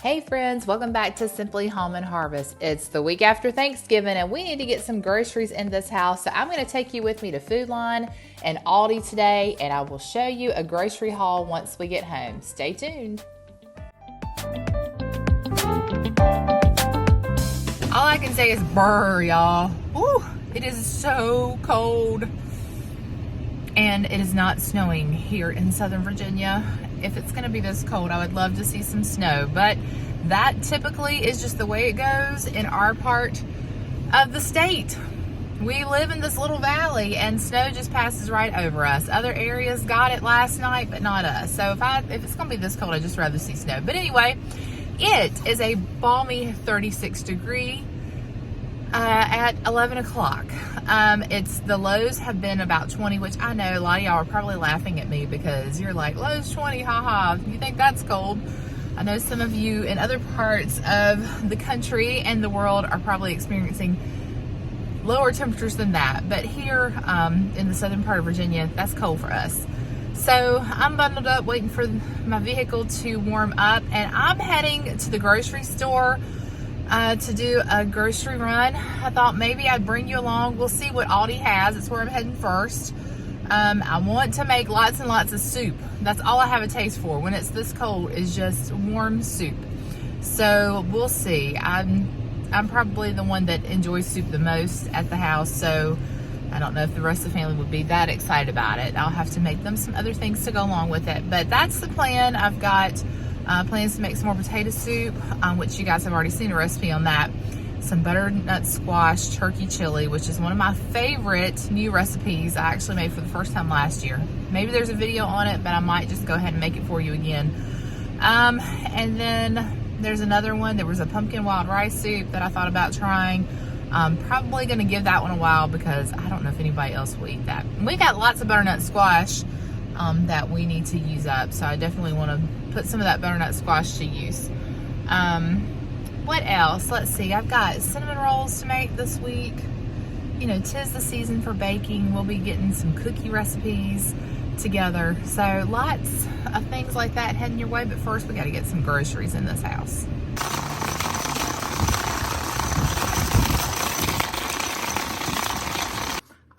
Hey friends, welcome back to Simply Home and Harvest. It's the week after Thanksgiving and we need to get some groceries in this house. So I'm going to take you with me to Food Line and Aldi today, and I will show you a grocery haul once we get home. Stay tuned. All I can say is brr, y'all. Ooh, it is so cold. And it is not snowing here in Southern Virginia. If it's gonna be this cold, I would love to see some snow, but that typically is just the way it goes in our part of the state. We live in this little valley and snow just passes right over us. Other areas got it last night, but not us. So if it's gonna be this cold, I'd just rather see snow. But anyway, it is a balmy 36 degree at 11 o'clock. It's the lows have been about 20, which I know a lot of y'all are probably laughing at me because you're like, lows 20, haha, you think that's cold. I know some of you in other parts of the country and the world are probably experiencing lower temperatures than that, but here in the southern part of Virginia, that's cold for us. So I'm bundled up waiting for my vehicle to warm up, and I'm heading to the grocery store to do a grocery run. I thought maybe I'd bring you along. We'll see what Aldi has. It's where I'm heading first. I want to make lots and lots of soup. That's all I have a taste for when it's this cold, is just warm soup. So we'll see. I'm probably the one that enjoys soup the most at the house, so I don't know if the rest of the family would be that excited about it. I'll have to make them some other things to go along with it, but that's the plan. I've got plans to make some more potato soup, which you guys have already seen a recipe on that. Some butternut squash turkey chili, which is one of my favorite new recipes I actually made for the first time last year. Maybe there's a video on it, but I might just go ahead and make it for you again. And then there's another one. There was a pumpkin wild rice soup that I thought about trying. I'm probably going to give that one a while because I don't know if anybody else will eat that. And we got lots of butternut squash that we need to use up, so I definitely want to put some of that butternut squash to use. What else? Let's see. I've got cinnamon rolls to make this week. You know, 'tis the season for baking. We'll be getting some cookie recipes together. So lots of things like that heading your way, but first we got to get some groceries in this house.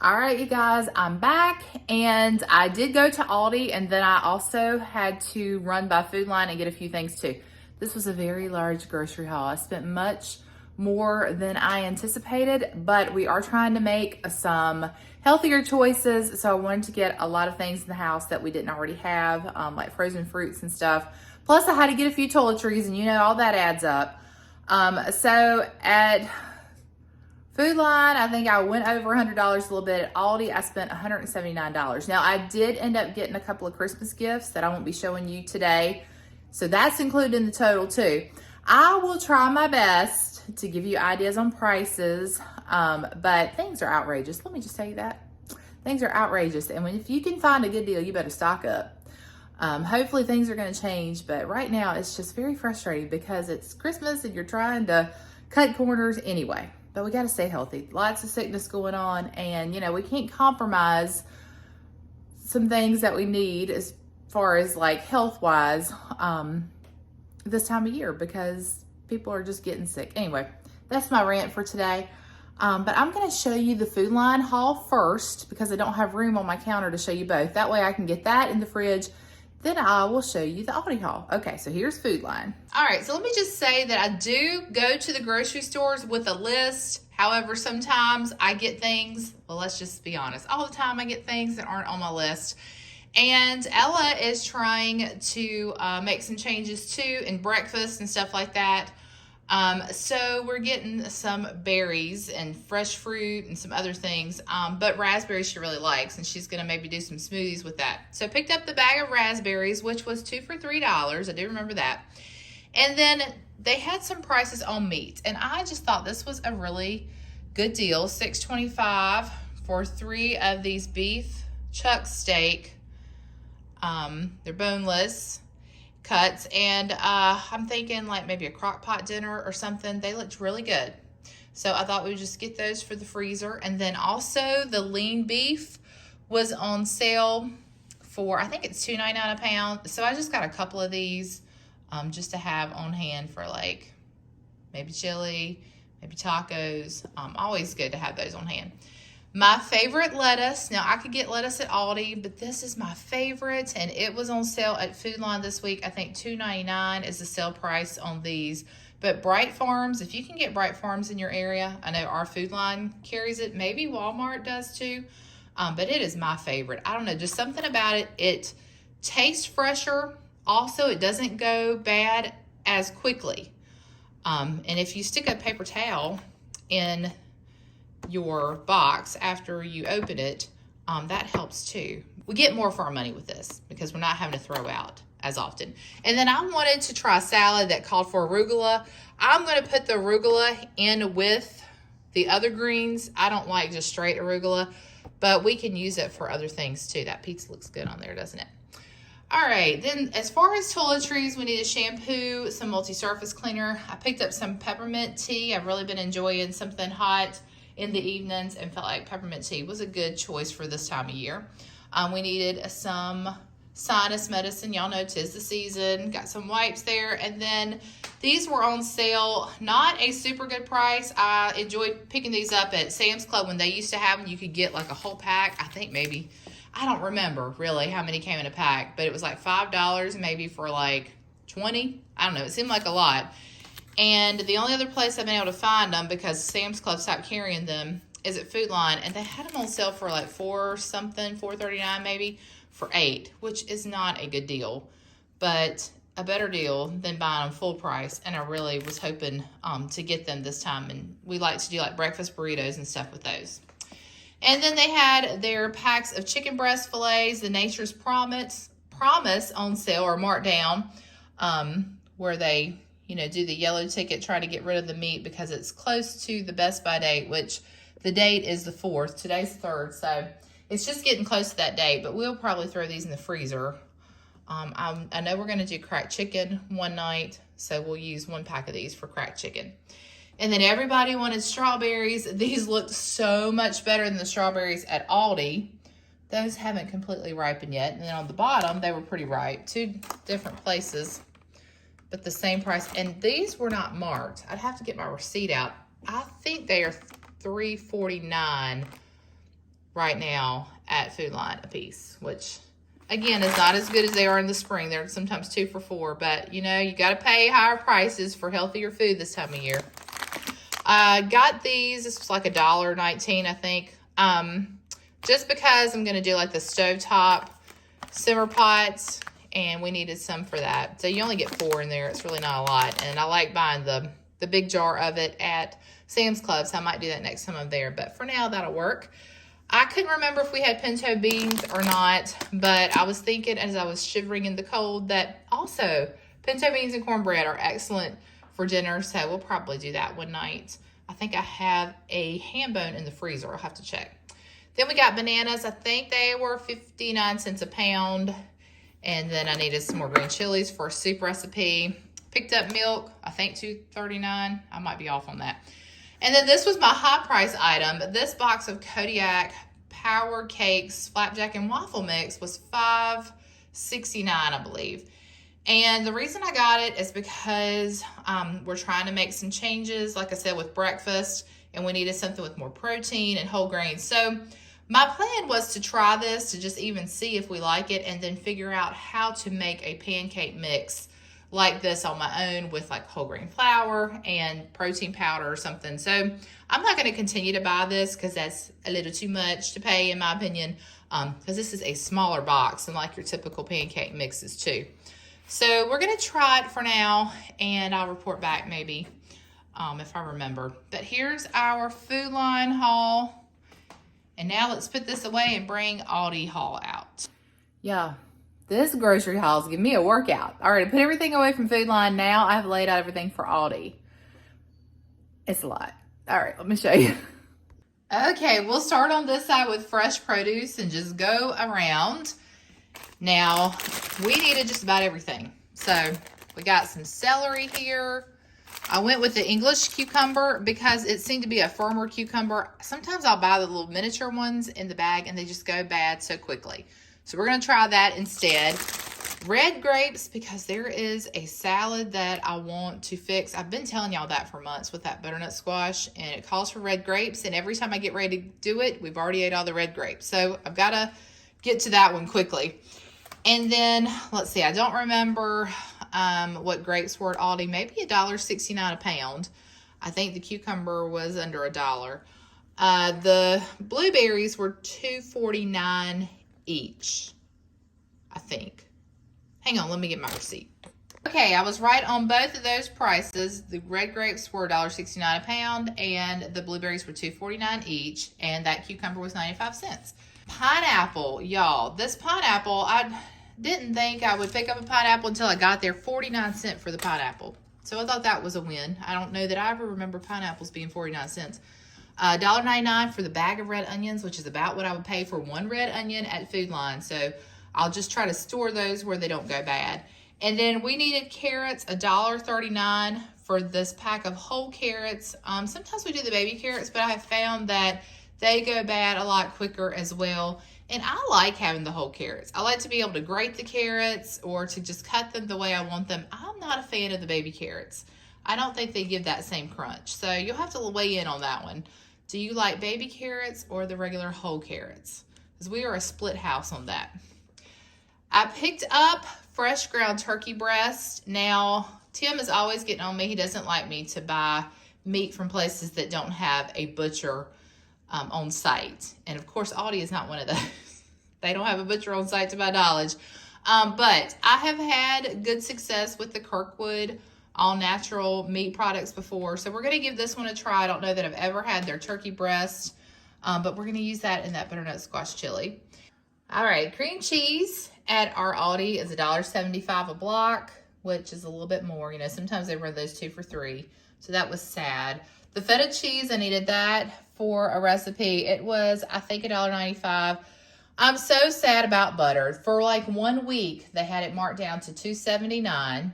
All right, you guys, I'm back, and I did go to Aldi, and then I also had to run by Food Line and get a few things too. This was a very large grocery haul. I spent much more than I anticipated, but we are trying to make some healthier choices, so I wanted to get a lot of things in the house that we didn't already have, like frozen fruits and stuff. Plus, I had to get a few toiletries, and you know, all that adds up. So at Food Line, I think I went over $100 a little bit. At Aldi, I spent $179. Now, I did end up getting a couple of Christmas gifts that I won't be showing you today, so that's included in the total too. I will try my best to give you ideas on prices, but things are outrageous. Let me just tell you that. Things are outrageous, and if you can find a good deal, you better stock up. Hopefully things are going to change, but right now it's just very frustrating because it's Christmas and you're trying to cut corners anyway. But we got to stay healthy. Lots of sickness going on, and you know, we can't compromise some things that we need as far as like health-wise this time of year because people are just getting sick. Anyway, that's my rant for today. But I'm going to show you the Food Line haul first because I don't have room on my counter to show you both. That way I can get that in the fridge. Then I will show you the Aldi haul. Okay, so here's Food Line. All right, so let me just say that I do go to the grocery stores with a list. However, sometimes I get things, well, let's just be honest. All the time I get things that aren't on my list. And Ella is trying to make some changes too in breakfast and stuff like that. So we're getting some berries and fresh fruit and some other things, but raspberries she really likes, and she's going to maybe do some smoothies with that. So I picked up the bag of raspberries, which was 2 for $3. I do remember that. And then they had some prices on meat, and I just thought this was a really good deal. $6.25 for 3 of these beef chuck steak. They're boneless cuts, and I'm thinking like maybe a crock pot dinner or something. They looked really good, so I thought we would just get those for the freezer. And then also the lean beef was on sale for, I think it's $2.99 a pound, so I just got a couple of these just to have on hand for like maybe chili, maybe tacos. Always good to have those on hand. My favorite lettuce, now I could get lettuce at Aldi, but this is my favorite, and it was on sale at Food Line this week. I think $2.99 is the sale price on these. But Bright Farms, if you can get Bright Farms in your area, I know our Food Line carries it. Maybe Walmart does too, but it is my favorite. I don't know, just something about it. It tastes fresher. Also, it doesn't go bad as quickly. And if you stick a paper towel in your box after you open it, that helps too. We get more for our money with this because we're not having to throw out as often. And then I wanted to try a salad that called for arugula. I'm going to put the arugula in with the other greens. I don't like just straight arugula, but we can use it for other things too. That pizza looks good on there, doesn't it? All right, then as far as toiletries, we need a shampoo, some multi-surface cleaner. I picked up some peppermint tea. I've really been enjoying something hot in the evenings and felt like peppermint tea was a good choice for this time of year. We needed some sinus medicine. Y'all know 'tis the season. Got some wipes there. And then these were on sale. Not a super good price. I enjoyed picking these up at Sam's Club when they used to have them. You could get like a whole pack. I think maybe, I don't remember really how many came in a pack, but it was like $5 maybe for like 20. I don't know. It seemed like a lot. And the only other place I've been able to find them, because Sam's Club stopped carrying them, is at Food Line. And they had them on sale for like $4.39 maybe, for $8, which is not a good deal, but a better deal than buying them full price. And I really was hoping to get them this time. And we like to do like breakfast burritos and stuff with those. And then they had their packs of chicken breast fillets, the Nature's Promise on sale or marked down, where they, you know, do the yellow ticket, try to get rid of the meat because it's close to the Best By date, which the date is the 4th. Today's 3rd, so it's just getting close to that date, but we'll probably throw these in the freezer. I know we're going to do cracked chicken one night, so we'll use 1 pack of these for cracked chicken. And then everybody wanted strawberries. These looked so much better than the strawberries at Aldi. Those haven't completely ripened yet. And then on the bottom, they were pretty ripe. 2 different places, but the same price. And these were not marked. I'd have to get my receipt out. I think they are $3.49 right now at Food Line a piece, which again is not as good as they are in the spring. They're sometimes 2 for $4, but you know, you got to pay higher prices for healthier food this time of year. I got these. This was like $1.19, I think. Just because I'm going to do like the stovetop simmer pots, and we needed some for that. So you only get 4 in there. It's really not a lot. And I like buying the big jar of it at Sam's Club, so I might do that next time I'm there. But for now, that'll work. I couldn't remember if we had pinto beans or not, but I was thinking as I was shivering in the cold that also pinto beans and cornbread are excellent for dinner, so we'll probably do that one night. I think I have a ham bone in the freezer. I'll have to check. Then we got bananas. I think they were 59 cents a pound. And then I needed some more green chilies for a soup recipe. Picked up milk, I think $2.39. I might be off on that. And then this was my high price item. This box of Kodiak Power Cakes Flapjack and Waffle Mix was $5.69, I believe. And the reason I got it is because we're trying to make some changes, like I said, with breakfast, and we needed something with more protein and whole grains. So my plan was to try this to just even see if we like it, and then figure out how to make a pancake mix like this on my own with like whole grain flour and protein powder or something. So I'm not going to continue to buy this because that's a little too much to pay, in my opinion, because this is a smaller box than like your typical pancake mixes too. So we're going to try it for now, and I'll report back maybe if I remember. But here's our Food Line haul. And now let's put this away and bring Aldi haul out. Yeah, this grocery haul is giving me a workout. All right, I put everything away from Food Line. Now I've laid out everything for Aldi. It's a lot. All right, let me show you. Okay, we'll start on this side with fresh produce and just go around. Now, we needed just about everything. So, we got some celery here. I went with the English cucumber because it seemed to be a firmer cucumber. Sometimes I'll buy the little miniature ones in the bag and they just go bad so quickly. So, we're going to try that instead. red grapes, because there is a salad that I want to fix. I've been telling y'all that for months with that butternut squash, and it calls for red grapes, and every time I get ready to do it, we've already ate all the red grapes. So I've got to get to that one quickly. And then, let's see, I don't remember what grapes were at Aldi. Maybe $1.69 a pound. I think the cucumber was under $1. The blueberries were $2.49 each, I think. Hang on, let me get my receipt. Okay, I was right on both of those prices. The red grapes were $1.69 a pound, and the blueberries were $2.49 each, and that cucumber was 95 cents. Pineapple, y'all. This pineapple, I didn't think I would pick up a pineapple until I got there. 49 cents for the pineapple. So I thought that was a win. I don't know that I ever remember pineapples being 49 cents. $1.99 for the bag of red onions, which is about what I would pay for one red onion at Food Line. So I'll just try to store those where they don't go bad. And then we needed carrots, $1.39 for this pack of whole carrots. Sometimes we do the baby carrots, but I have found that they go bad a lot quicker as well. And I like having the whole carrots. I like to be able to grate the carrots or to just cut them the way I want them. I'm not a fan of the baby carrots. I don't think they give that same crunch. So you'll have to weigh in on that one. Do you like baby carrots or the regular whole carrots? Because we are a split house on that. I picked up fresh ground turkey breast. Now, Tim is always getting on me. He doesn't like me to buy meat from places that don't have a butcher on site. And of course, Aldi is not one of those. They don't have a butcher on site to my knowledge. But I have had good success with the Kirkwood all natural meat products before. So we're going to give this one a try. I don't know that I've ever had their turkey breast, but we're going to use that in that butternut squash chili. All right, cream cheese at our Aldi is $1.75 a block, which is a little bit more. You know, sometimes they run those 2 for $3. So that was sad. The feta cheese, I needed that for a recipe. It was, I think, $1.95. I'm so sad about butter. For like 1 week, they had it marked down to $2.79.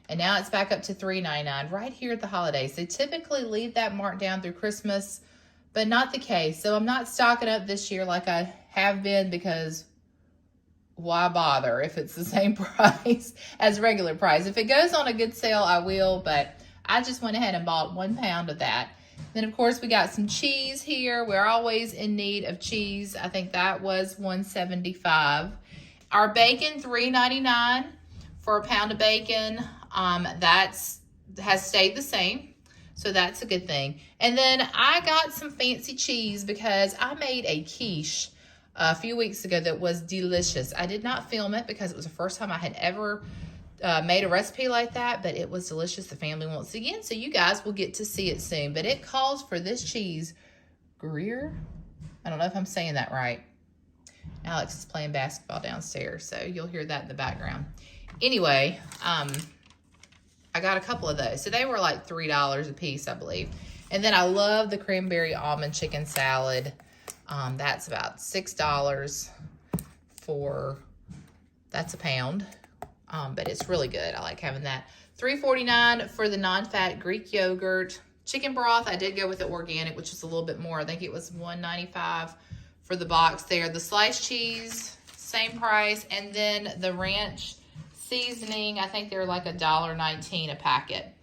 And now it's back up to $3.99 right here at the holidays. They typically leave that marked down through Christmas, but not the case. So I'm not stocking up this year like I have been, because why bother if it's the same price as regular price? If it goes on a good sale, I will, but I just went ahead and bought 1 pound of that. Then, of course, we got some cheese here. We're always in need of cheese. I think that was $1.75. Our bacon, $3.99 for a pound of bacon. Has stayed the same, so that's a good thing. And then I got some fancy cheese because I made a quiche a few weeks ago that was delicious. I did not film it because it was the first time I had ever made a recipe like that, but it was delicious. The family wants it again, so you guys will get to see it soon. But it calls for this cheese, Gruyere. I don't know if I'm saying that right. Alex is playing basketball downstairs, so you'll hear that in the background. Anyway, I got a couple of those. So they were like $3 a piece, I believe. And then I love the cranberry almond chicken salad. That's about $6 for, that's a pound. But it's really good. I like having that. $3.49 for the non-fat Greek yogurt. Chicken broth, I did go with the organic, which is a little bit more. I think it was $1.95 for the box there. The sliced cheese, same price. And then the ranch seasoning, I think they're like $1.19 a packet.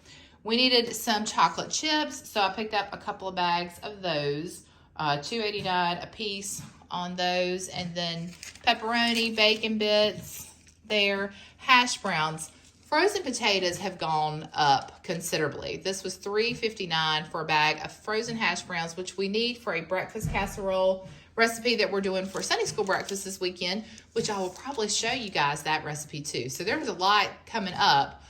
We needed some chocolate chips, so I picked up a couple of bags of those, $2.89 a piece on those, and then pepperoni, bacon bits there, hash browns. Frozen potatoes have gone up considerably. This was $3.59 for a bag of frozen hash browns, which we need for a breakfast casserole recipe that we're doing for Sunday school breakfast this weekend, which I will probably show you guys that recipe too. So there's a lot coming up,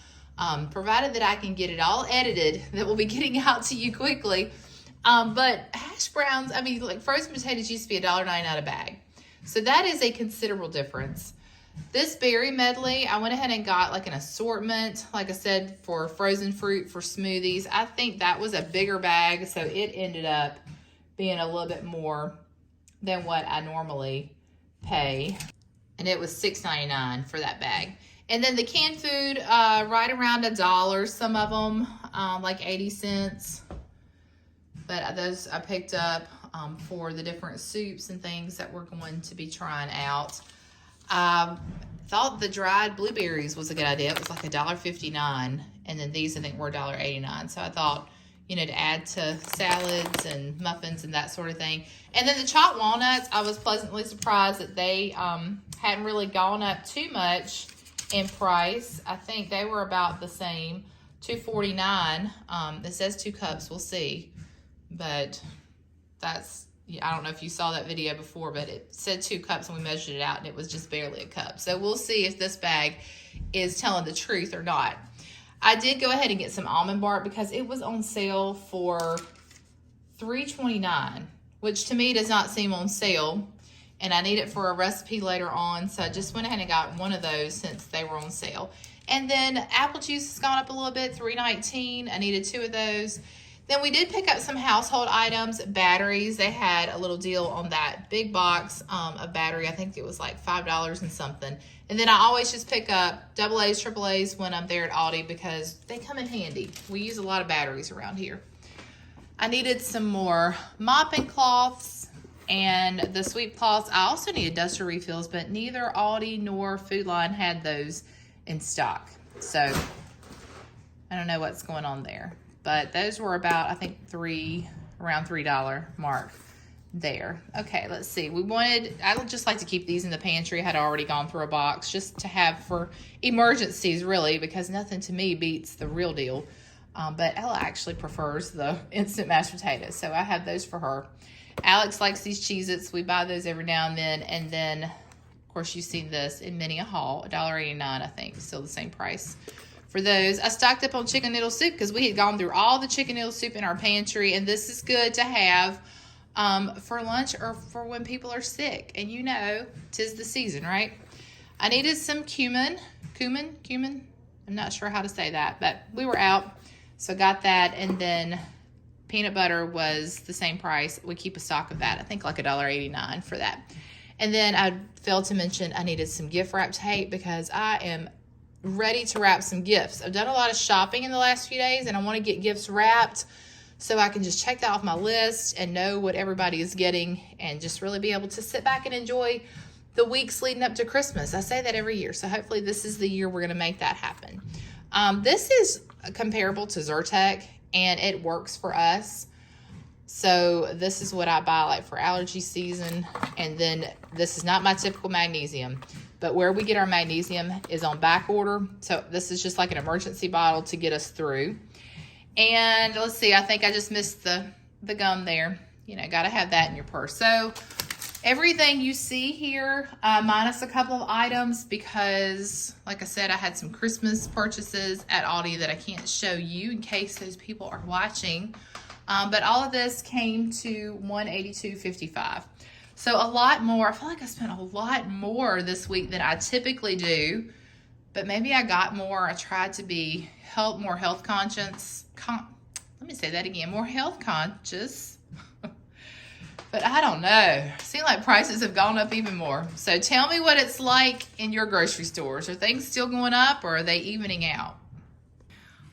provided that I can get it all edited, that will be getting out to you quickly. But hash browns, I mean, like frozen potatoes used to be $1.99 a bag. So that is a considerable difference. This berry medley, I went ahead and got like an assortment, like I said, for frozen fruit, for smoothies. I think that was a bigger bag, so it ended up being a little bit more than what I normally pay. And it was $6.99 for that bag. And then the canned food, right around $1. Some of them, like 80 cents. But those I picked up for the different soups and things that we're going to be trying out. thought the dried blueberries was a good idea. It was like $1.59, and then these I think were $1.89. So I thought, you know, to add to salads and muffins and that sort of thing. And then the chopped walnuts, I was pleasantly surprised that they hadn't really gone up too much in price. I think they were about the same, $2.49. It says 2 cups, we'll see. But that's, I don't know if you saw that video before, but it said 2 cups and we measured it out and it was just barely a cup. So we'll see if this bag is telling the truth or not. I did go ahead and get some almond bark because it was on sale for $3.29, which to me does not seem on sale. And I need it for a recipe later on. So I just went ahead and got one of those since they were on sale. And then apple juice has gone up a little bit, $3.19. I needed 2 of those. Then we did pick up some household items, batteries. They had a little deal on that big box of battery. I think it was like $5 and something. And then I always just pick up AA's, AAA's when I'm there at Aldi because they come in handy. We use a lot of batteries around here. I needed some more mopping cloths and the sweep cloths. I also needed duster refills, but neither Aldi nor Food Line had those in stock. So I don't know what's going on there. But those were about, I think, around $3 mark there. Okay, let's see. I would just like to keep these in the pantry. I had already gone through a box just to have for emergencies, really, because nothing to me beats the real deal. But Ella actually prefers the instant mashed potatoes, so I have those for her. Alex likes these Cheez-Its. We buy those every now and then. And then, of course, you've seen this in many a haul, $1.89, I think, still the same price. For those, I stocked up on chicken noodle soup because we had gone through all the chicken noodle soup in our pantry, and this is good to have for lunch or for when people are sick. And you know, 'tis the season, right? I needed some cumin. I'm not sure how to say that, but we were out, so got that. And then peanut butter was the same price. We keep a stock of that. I think like $1.89 for that. And then I failed to mention I needed some gift wrap tape because I am ready to wrap some gifts. I've done a lot of shopping in the last few days and I want to get gifts wrapped so I can just check that off my list and know what everybody is getting and just really be able to sit back and enjoy the weeks leading up to Christmas. I say that every year, so hopefully this is the year we're going to make that happen. This is comparable to Zyrtec and it works for us. So this is what I buy like for allergy season. And then this is not my typical magnesium. But where we get our magnesium is on back order. So this is just like an emergency bottle to get us through. And let's see, I think I just missed the gum there. You know, got to have that in your purse. So everything you see here, minus a couple of items because, like I said, I had some Christmas purchases at Aldi that I can't show you in case those people are watching. But all of this came to $182.55. So a lot more. I feel like I spent a lot more this week than I typically do, but maybe I got more. I tried to be more health conscious. Let me say that again, more health conscious. But I don't know. Seems like prices have gone up even more. So tell me what it's like in your grocery stores. Are things still going up or are they evening out?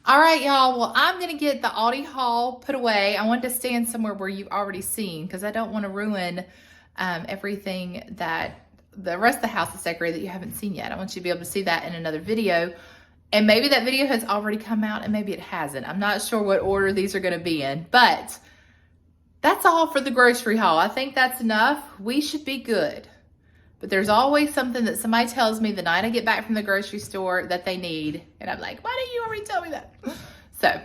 All right, y'all. Well, I'm going to get the Aldi haul put away. I want to stand somewhere where you've already seen because I don't want to ruin everything that the rest of the house is decorated that you haven't seen yet. I want you to be able to see that in another video. And maybe that video has already come out and maybe it hasn't. I'm not sure what order these are going to be in, but that's all for the grocery haul. I think that's enough. We should be good. But there's always something that somebody tells me the night I get back from the grocery store that they need. And I'm like, why didn't you already tell me that? So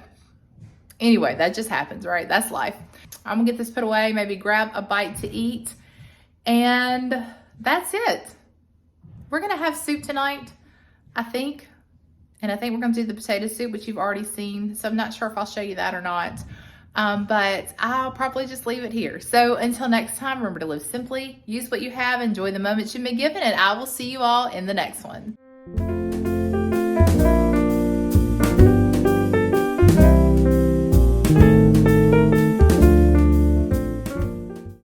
anyway, that just happens, right? That's life. I'm gonna get this put away, maybe grab a bite to eat. And that's it. We're gonna have soup tonight, I think. And I think we're gonna do the potato soup, which you've already seen. So I'm not sure if I'll show you that or not. But I'll probably just leave it here. So until next time, remember to live simply, use what you have, enjoy the moments you've been given, and I will see you all in the next one.